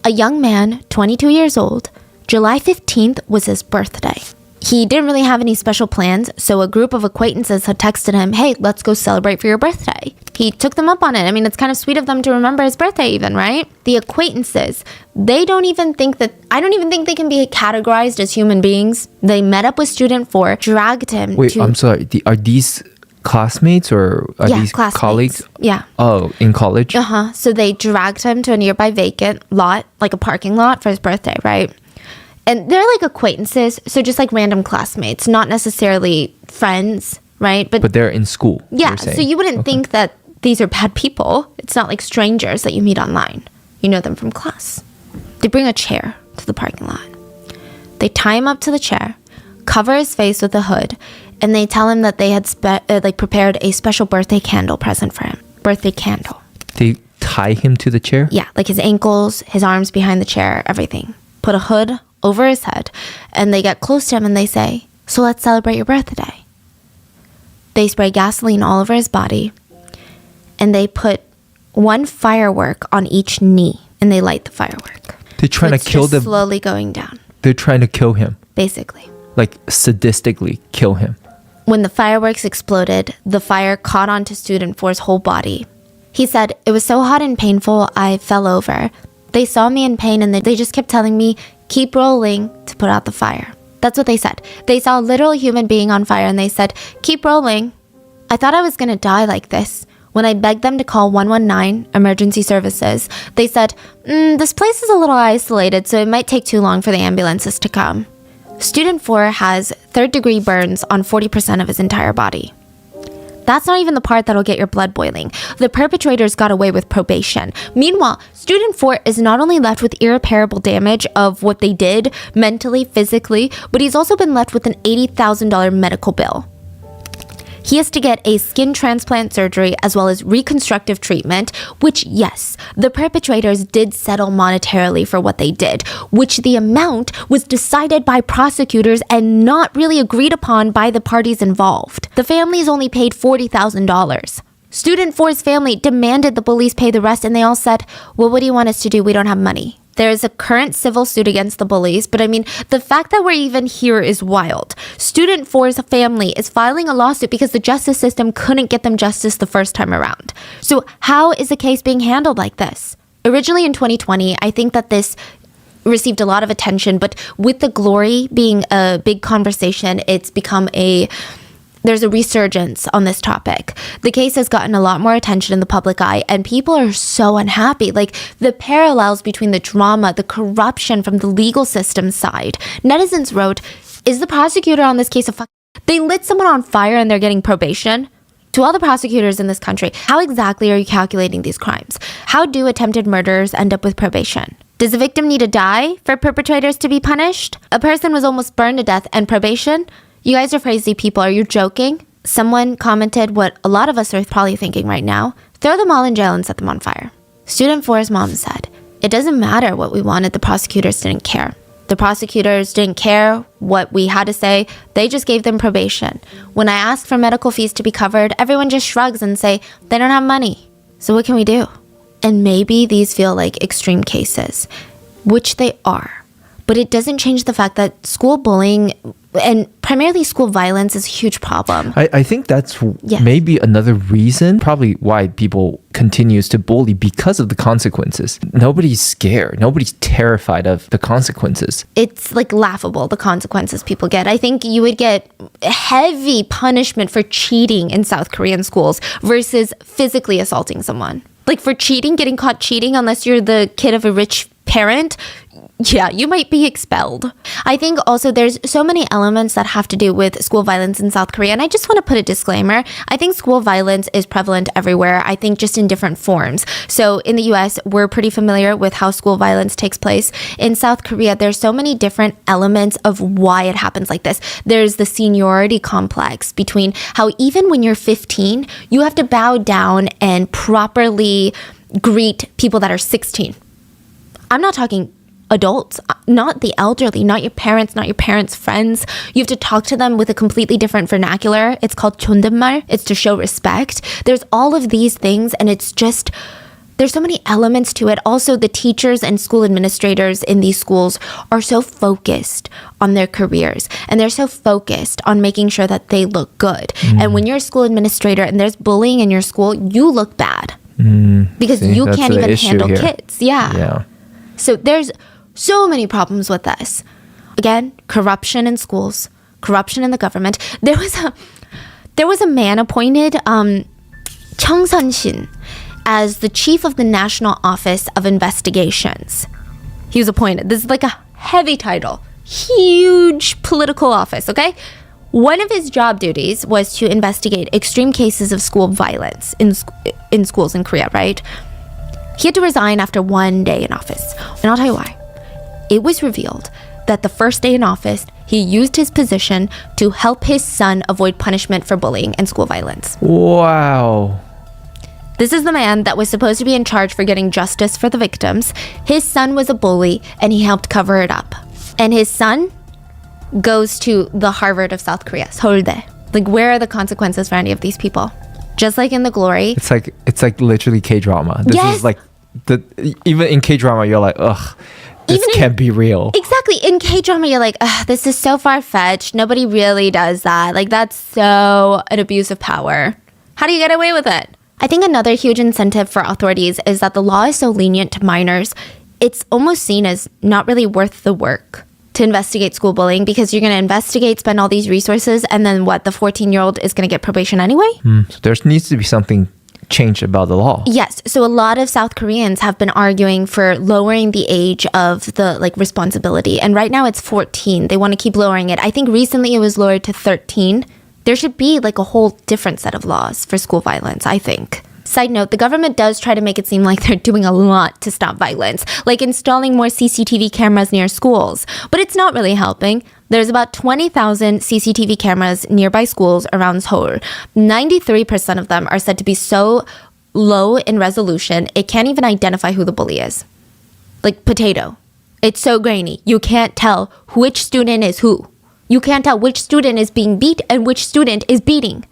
A young man, 22 years old, July 15th was his birthday. He didn't really have any special plans, so a group of acquaintances had texted him, "Hey, let's go celebrate for your birthday." He took them up on it. I mean, it's kind of sweet of them to remember his birthday even, right? The acquaintances, I don't even think they can be categorized as human beings. They met up with student 4, dragged him Wait, I'm sorry. Are these classmates or are these classmates. colleagues? Yeah. Oh, in college? So they dragged him to a nearby vacant lot, like a parking lot, for his birthday, right? And they're like acquaintances, so just like random classmates, not necessarily friends, right? But they're in school. Yeah, so you wouldn't think that these are bad people. It's not like strangers that you meet online. You know them from class. They bring a chair to the parking lot. They tie him up to the chair, cover his face with a hood, and they tell him that they had prepared a special birthday candle present for him. Birthday candle. They tie him to the chair? Yeah, like his ankles, his arms behind the chair, everything. Put a hood over his head, and they get close to him and they say, "So let's celebrate your birthday." They spray gasoline all over his body, and they put one firework on each knee, and they light the firework. They're trying to kill them. Slowly going down. They're trying to kill him. Basically. Like sadistically kill him. When the fireworks exploded, the fire caught onto Student 4's whole body. He said, "It was so hot and painful, I fell over. They saw me in pain and they just kept telling me, keep rolling to put out the fire." That's what they said. They saw a literal human being on fire and they said, "Keep rolling." I thought I was going to die like this. When I begged them to call 119 emergency services, they said, "This place is a little isolated, so it might take too long for the ambulances to come." Student 4 has third-degree burns on 40% of his entire body. That's not even the part that'll get your blood boiling. The perpetrators got away with probation. Meanwhile, Student 4 is not only left with irreparable damage of what they did, mentally, physically, but he's also been left with an $80,000 medical bill. He has to get a skin transplant surgery as well as reconstructive treatment, which, yes, the perpetrators did settle monetarily for what they did, which the amount was decided by prosecutors and not really agreed upon by the parties involved. The families only paid $40,000. Student 4's family demanded the bullies pay the rest, and they all said, "Well, what do you want us to do? We don't have money." There is a current civil suit against the bullies, but I mean, the fact that we're even here is wild. Student 4's family is filing a lawsuit because the justice system couldn't get them justice the first time around. So how is the case being handled like this? Originally in 2020, I think that this received a lot of attention, but with the glory being a big conversation, it's become there's a resurgence on this topic. The case has gotten a lot more attention in the public eye, and people are so unhappy. Like, the parallels between the drama, the corruption from the legal system side. Netizens wrote, "Is the prosecutor on this case They lit someone on fire and they're getting probation?" To all the prosecutors in this country, how exactly are you calculating these crimes? How do attempted murderers end up with probation? Does the victim need to die for perpetrators to be punished? A person was almost burned to death and probation? You guys are crazy people. Are you joking? Someone commented what a lot of us are probably thinking right now. Throw them all in jail and set them on fire. Student 4's mom said, "It doesn't matter what we wanted. The prosecutors didn't care. The prosecutors didn't care what we had to say. They just gave them probation. When I asked for medical fees to be covered, everyone just shrugs and say, they don't have money. So what can we do?" And maybe these feel like extreme cases, which they are. But it doesn't change the fact that school bullying and primarily school violence is a huge problem. I think that's maybe another reason, probably why people continues to bully, because of the consequences. Nobody's scared. Nobody's terrified of the consequences. It's like laughable, the consequences people get. I think you would get heavy punishment for cheating in South Korean schools versus physically assaulting someone. Like, for cheating, getting caught cheating, unless you're the kid of a rich parent, yeah, you might be expelled. I think also there's so many elements that have to do with school violence in South Korea. And I just want to put a disclaimer. I think school violence is prevalent everywhere. I think just in different forms. So in the US, we're pretty familiar with how school violence takes place. In South Korea, there's so many different elements of why it happens like this. There's the seniority complex between how even when you're 15, you have to bow down and properly greet people that are 16. I'm not talking adults, not the elderly, not your parents' friends. You have to talk to them with a completely different vernacular. It's called 존댓말. It's to show respect. There's all of these things, and it's just, there's so many elements to it. Also, the teachers and school administrators in these schools are so focused on their careers, and they're so focused on making sure that they look good. And when you're a school administrator and there's bullying in your school, you look bad because you can't even handle kids. Yeah. So there's so many problems with this. Again, corruption in schools, corruption in the government. There was a man appointed, Cheongju, as the chief of the National Office of Investigations. He was appointed. This is like a heavy title, huge political office, okay? One of his job duties was to investigate extreme cases of school violence in schools in Korea, right? He had to resign after 1 day in office. And I'll tell you why. It was revealed that the first day in office, he used his position to help his son avoid punishment for bullying and school violence. Wow. This is the man that was supposed to be in charge for getting justice for the victims. His son was a bully, and he helped cover it up. And his son goes to the Harvard of South Korea, Seouldae. Like, where are the consequences for any of these people? Just like in The Glory. It's like literally K-drama. This Yes. is like even in K-drama you're like, ugh, this can't be real. Exactly. In K-drama, you're like, this is so far-fetched. Nobody really does that. Like, that's so an abuse of power. How do you get away with it? I think another huge incentive for authorities is that the law is so lenient to minors, it's almost seen as not really worth the work to investigate school bullying, because you're going to investigate, spend all these resources, and then what, the 14-year-old is going to get probation anyway? So there needs to be something changed about the law. Yes. So a lot of South Koreans have been arguing for lowering the age of the responsibility. And right now it's 14. They want to keep lowering it. I think recently it was lowered to 13. There should be a whole different set of laws for school violence, I think. Side note, the government does try to make it seem like they're doing a lot to stop violence, like installing more CCTV cameras near schools. But it's not really helping. There's about 20,000 CCTV cameras nearby schools around Seoul. 93% of them are said to be so low in resolution, it can't even identify who the bully is. Like potato. It's so grainy. You can't tell which student is who. You can't tell which student is being beat and which student is beating.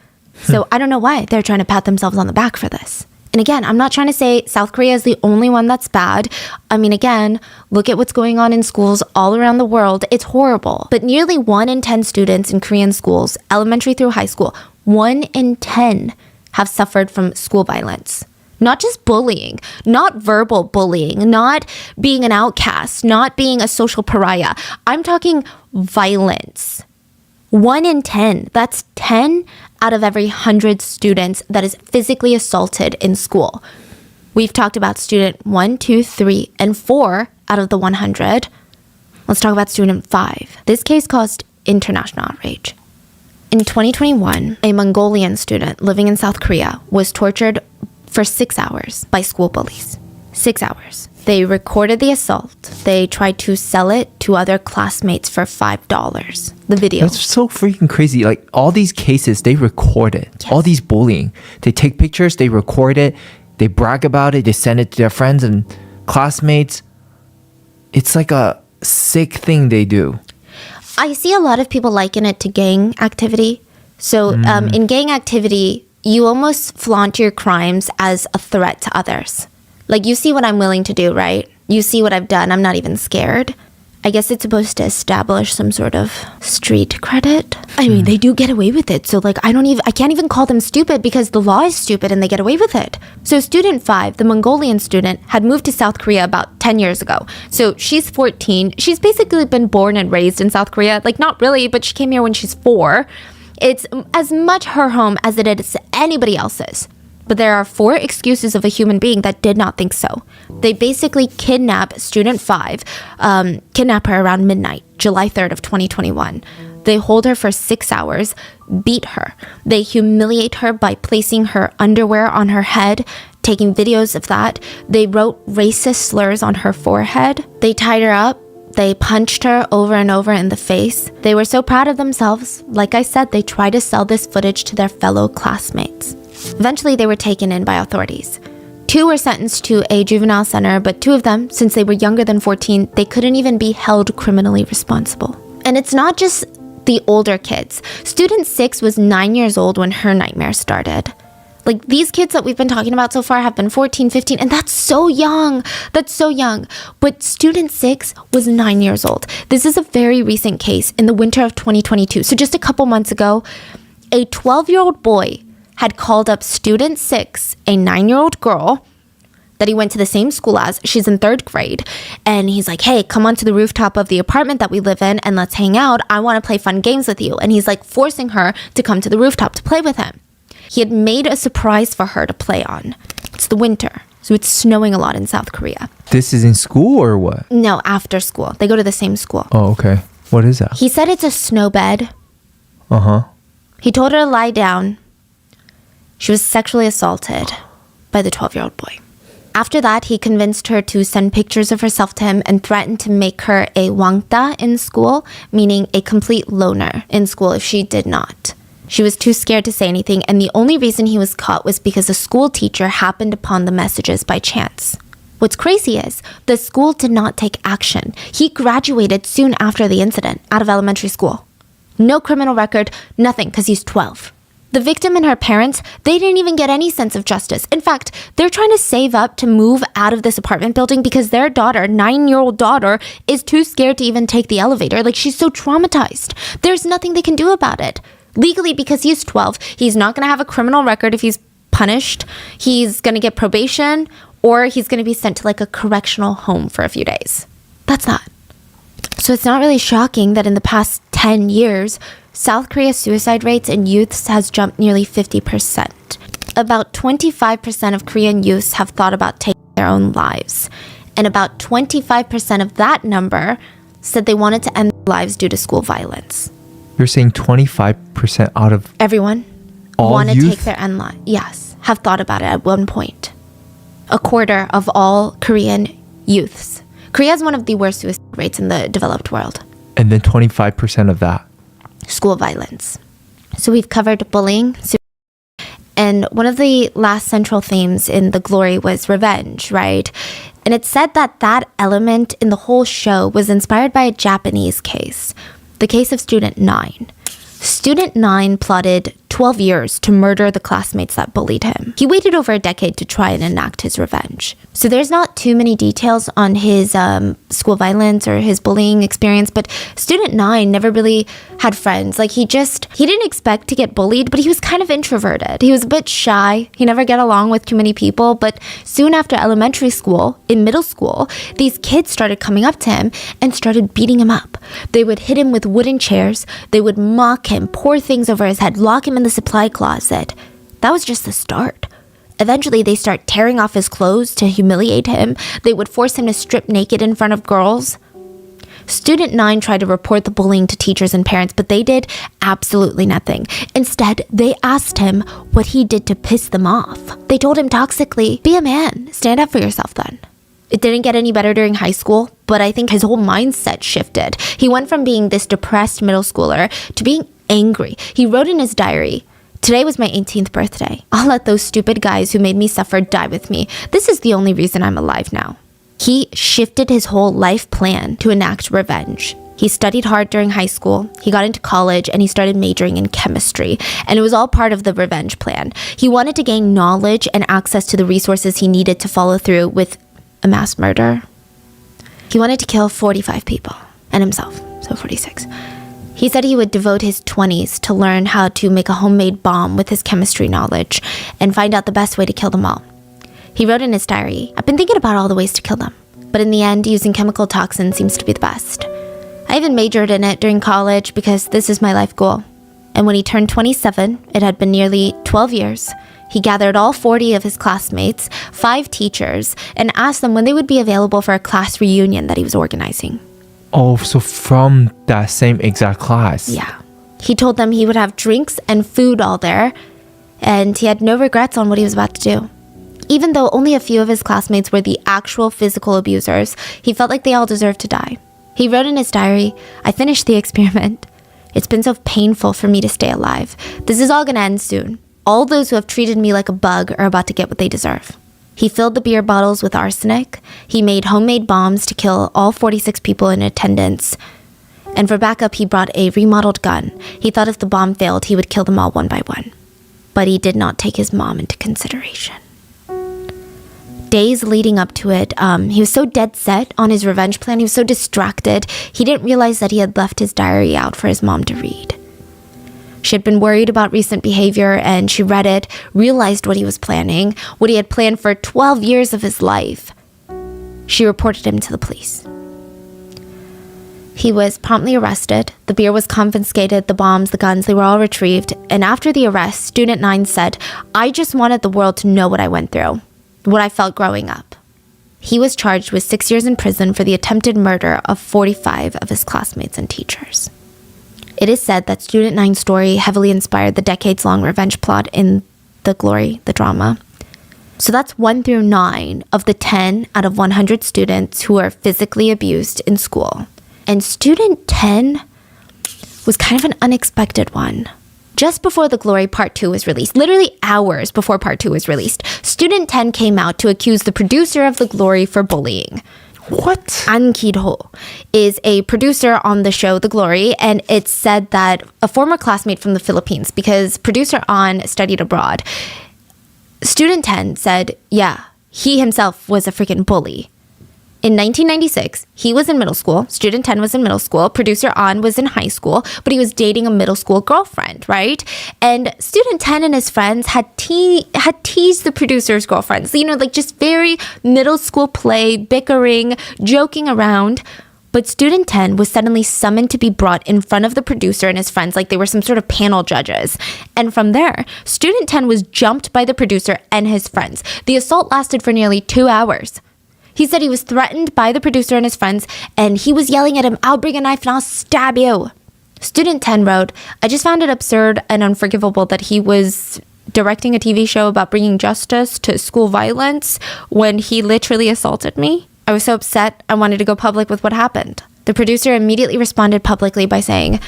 So I don't know why they're trying to pat themselves on the back for this. And again, I'm not trying to say South Korea is the only one that's bad. I mean, again, look at what's going on in schools all around the world. It's horrible. But nearly 1 in 10 students in Korean schools, elementary through high school, 1 in 10 have suffered from school violence. Not just bullying, not verbal bullying, not being an outcast, not being a social pariah. I'm talking violence. 1 in 10. That's 10 out of every 100 students that is physically assaulted in school. We've talked about student 1, 2, 3, and 4 out of the 100. Let's talk about student 5. This case caused international outrage. In 2021, a Mongolian student living in South Korea was tortured for 6 hours by school bullies. 6 hours. They recorded the assault. They tried to sell it to other classmates for $5. The video. That's so freaking crazy. Like all these cases, they record it. Yes. All these bullying. They take pictures, they record it, they brag about it, they send it to their friends and classmates. It's like a sick thing they do. I see a lot of people liken it to gang activity. So in gang activity, you almost flaunt your crimes as a threat to others. Like, you see what I'm willing to do, right? You see what I've done. I'm not even scared. I guess it's supposed to establish some sort of street credit. I mean, they do get away with it. So, I can't even call them stupid because the law is stupid and they get away with it. So, student 5, the Mongolian student, had moved to South Korea about 10 years ago. So, she's 14. She's basically been born and raised in South Korea. Like, not really, but she came here when she's 4. It's as much her home as it is anybody else's. But there are 4 excuses of a human being that did not think so. They basically kidnap student 5, kidnap her around midnight, July 3rd of 2021. They hold her for 6 hours, beat her. They humiliate her by placing her underwear on her head, taking videos of that. They wrote racist slurs on her forehead. They tied her up. They punched her over and over in the face. They were so proud of themselves. Like I said, they tried to sell this footage to their fellow classmates. Eventually, they were taken in by authorities. 2 were sentenced to a juvenile center, but 2 of them, since they were younger than 14, they couldn't even be held criminally responsible. And it's not just the older kids. Student 6 was 9 years old when her nightmare started. Like, these kids that we've been talking about so far have been 14, 15, and that's so young. That's so young. But student 6 was 9 years old. This is a very recent case in the winter of 2022. So just a couple months ago, a 12-year-old boy had called up student 6, a 9-year-old girl that he went to the same school as. She's in 3rd grade. And he's like, hey, come onto the rooftop of the apartment that we live in and let's hang out. I want to play fun games with you. And he's like forcing her to come to the rooftop to play with him. He had made a surprise for her to play on. It's the winter, so it's snowing a lot in South Korea. This is in school or what? No, after school. They go to the same school. Oh, okay. What is that? He said it's a snow bed. Uh-huh. He told her to lie down. She was sexually assaulted by the 12-year-old boy. After that, he convinced her to send pictures of herself to him and threatened to make her a wangta in school, meaning a complete loner in school if she did not. She was too scared to say anything, and the only reason he was caught was because a school teacher happened upon the messages by chance. What's crazy is the school did not take action. He graduated soon after the incident out of elementary school. No criminal record, nothing, because he's 12. The victim and her parents, they didn't even get any sense of justice. In fact, they're trying to save up to move out of this apartment building because their daughter, 9-year-old daughter, is too scared to even take the elevator. Like, she's so traumatized. There's nothing they can do about it. Legally, because he's 12, he's not going to have a criminal record if he's punished. He's going to get probation, or he's going to be sent to like a correctional home for a few days. That's that. So it's not really shocking that in the past 10 years, South Korea's suicide rates in youths has jumped nearly 50%. About 25% of Korean youths have thought about taking their own lives. And about 25% of that number said they wanted to end their lives due to school violence. You're saying 25% out of everyone all want to youth? take their own life. Yes, have thought about it at one point. A quarter of all Korean youths. Korea has one of the worst suicide rates in the developed world. And then 25% of that. School violence. So we've covered bullying, and one of the last central themes in The Glory was revenge, right? And it's said that that element in the whole show was inspired by a Japanese case, the case of Student 9. Student 9 plotted 12 years to murder the classmates that bullied him. He waited over a decade to try and enact his revenge. So there's not too many details on his school violence or his bullying experience, but Student 9 never really had friends. Like, he didn't expect to get bullied, but he was kind of introverted. He was a bit shy. He never got along with too many people, but soon after elementary school, in middle school, these kids started coming up to him and started beating him up. They would hit him with wooden chairs. They would mock him, pour things over his head, lock him in the supply closet. That was just the start. Eventually, they start tearing off his clothes to humiliate him. They would force him to strip naked in front of girls. Student 9 tried to report the bullying to teachers and parents, but they did absolutely nothing. Instead, they asked him what he did to piss them off. They told him toxically, "Be a man. Stand up for yourself then." It didn't get any better during high school, but I think his whole mindset shifted. He went from being this depressed middle schooler to being angry. He wrote in his diary, "Today was my 18th birthday. I'll let those stupid guys who made me suffer die with me. This is the only reason I'm alive now." He shifted his whole life plan to enact revenge. He studied hard during high school, he got into college, and he started majoring in chemistry. And it was all part of the revenge plan. He wanted to gain knowledge and access to the resources he needed to follow through with a mass murder. He wanted to kill 45 people, and himself, so 46. He said he would devote his 20s to learn how to make a homemade bomb with his chemistry knowledge and find out the best way to kill them all. He wrote in his diary, "I've been thinking about all the ways to kill them, but in the end, using chemical toxins seems to be the best. I even majored in it during college because this is my life goal." And when he turned 27, it had been nearly 12 years, he gathered all 40 of his classmates, 5 teachers, and asked them when they would be available for a class reunion that he was organizing. Oh, so from that same exact class. Yeah. He told them he would have drinks and food all there, and he had no regrets on what he was about to do. Even though only a few of his classmates were the actual physical abusers, he felt like they all deserved to die. He wrote in his diary, "I finished the experiment. It's been so painful for me to stay alive. This is all going to end soon. All those who have treated me like a bug are about to get what they deserve." He filled the beer bottles with arsenic. He made homemade bombs to kill all 46 people in attendance. And for backup, he brought a remodeled gun. He thought if the bomb failed, he would kill them all one by one. But he did not take his mom into consideration. Days leading up to it, he was so dead set on his revenge plan. He was so distracted. He didn't realize that he had left his diary out for his mom to read. She had been worried about recent behavior, and she read it, realized what he was planning, what he had planned for 12 years of his life. She reported him to the police. He was promptly arrested. The beer was confiscated, the bombs, the guns, they were all retrieved. And after the arrest, Student 9 said, "I just wanted the world to know what I went through, what I felt growing up." He was charged with 6 years in prison for the attempted murder of 45 of his classmates and teachers. It is said that Student 9's story heavily inspired the decades-long revenge plot in The Glory, the drama. So that's 1 through 9 of the 10 out of 100 students who are physically abused in school. And student 10 was kind of an unexpected one. Just before The Glory Part 2 was released, literally hours before Part 2 was released, student 10 came out to accuse the producer of The Glory for bullying. What? An Ki-ho is a producer on the show The Glory, and it's said that a former classmate from the Philippines, because producer An studied abroad, student 10 said, yeah, he himself was a freaking bully. In 1996, he was in middle school. Student 10 was in middle school. Producer An was in high school, but he was dating a middle school girlfriend, right? And student 10 and his friends had teased the producer's girlfriends. You know, like just very middle school play, bickering, joking around. But student 10 was suddenly summoned to be brought in front of the producer and his friends like they were some sort of panel judges. And from there, student 10 was jumped by the producer and his friends. The assault lasted for nearly 2 hours. He said he was threatened by the producer and his friends, and he was yelling at him, "I'll bring a knife and I'll stab you." Student 10 wrote, "I just found it absurd and unforgivable that he was directing a TV show about bringing justice to school violence when he literally assaulted me. I was so upset, I wanted to go public with what happened." The producer immediately responded publicly by saying,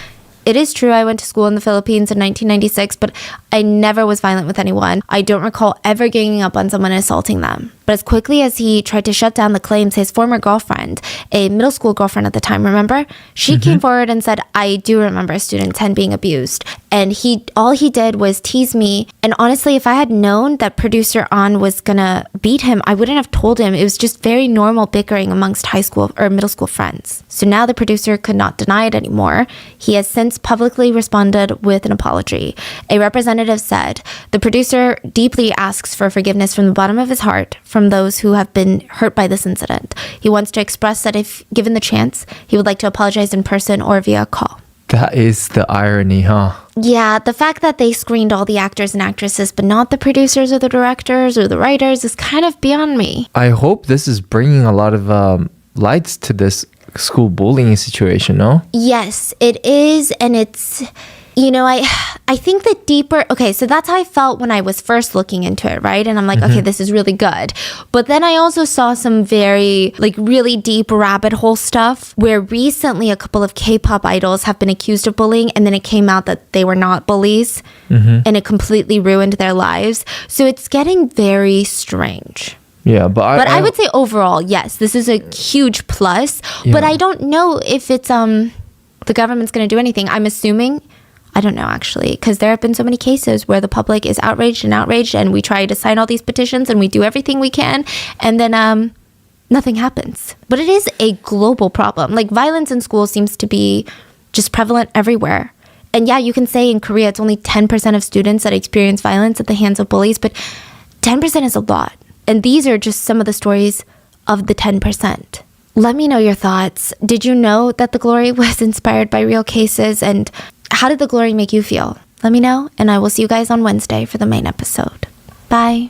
"It is true I went to school in the Philippines in 1996, but I never was violent with anyone. I don't recall ever ganging up on someone and assaulting them." But as quickly as he tried to shut down the claims, his former girlfriend, a middle school girlfriend at the time, remember? She came forward and said, "I do remember student 10 being abused. And all he did was tease me. And honestly, if I had known that producer An was gonna beat him, I wouldn't have told him. It was just very normal bickering amongst high school or middle school friends." So now the producer could not deny it anymore. He has since publicly responded with an apology. A representative said, "The producer deeply asks for forgiveness from the bottom of his heart from those who have been hurt by this incident. He wants to express that if given the chance, he would like to apologize in person or via call." That is the irony, huh? Yeah, the fact that they screened all the actors and actresses, but not the producers or the directors or the writers is kind of beyond me. I hope this is bringing a lot of lights to this school bullying situation, no? Yes, it is. And it's, you know, I think the deeper, okay, so that's how I felt when I was first looking into it, right? And I'm like, okay, this is really good. But then I also saw some very, like, really deep rabbit hole stuff where recently a couple of K-pop idols have been accused of bullying, and then it came out that they were not bullies, and it completely ruined their lives. So it's getting very strange. Yeah, but I would say overall, yes, this is a huge plus. But I don't know if it's the government's going to do anything. I'm assuming, I don't know actually, because there have been so many cases where the public is outraged, and we try to sign all these petitions and we do everything we can, and then nothing happens. But it is a global problem. Like, violence in schools seems to be just prevalent everywhere. And yeah, you can say in Korea it's only 10% of students that experience violence at the hands of bullies, but 10% is a lot. And these are just some of the stories of the 10%. Let me know your thoughts. Did you know that The Glory was inspired by real cases? And how did The Glory make you feel? Let me know, and I will see you guys on Wednesday for the main episode. Bye.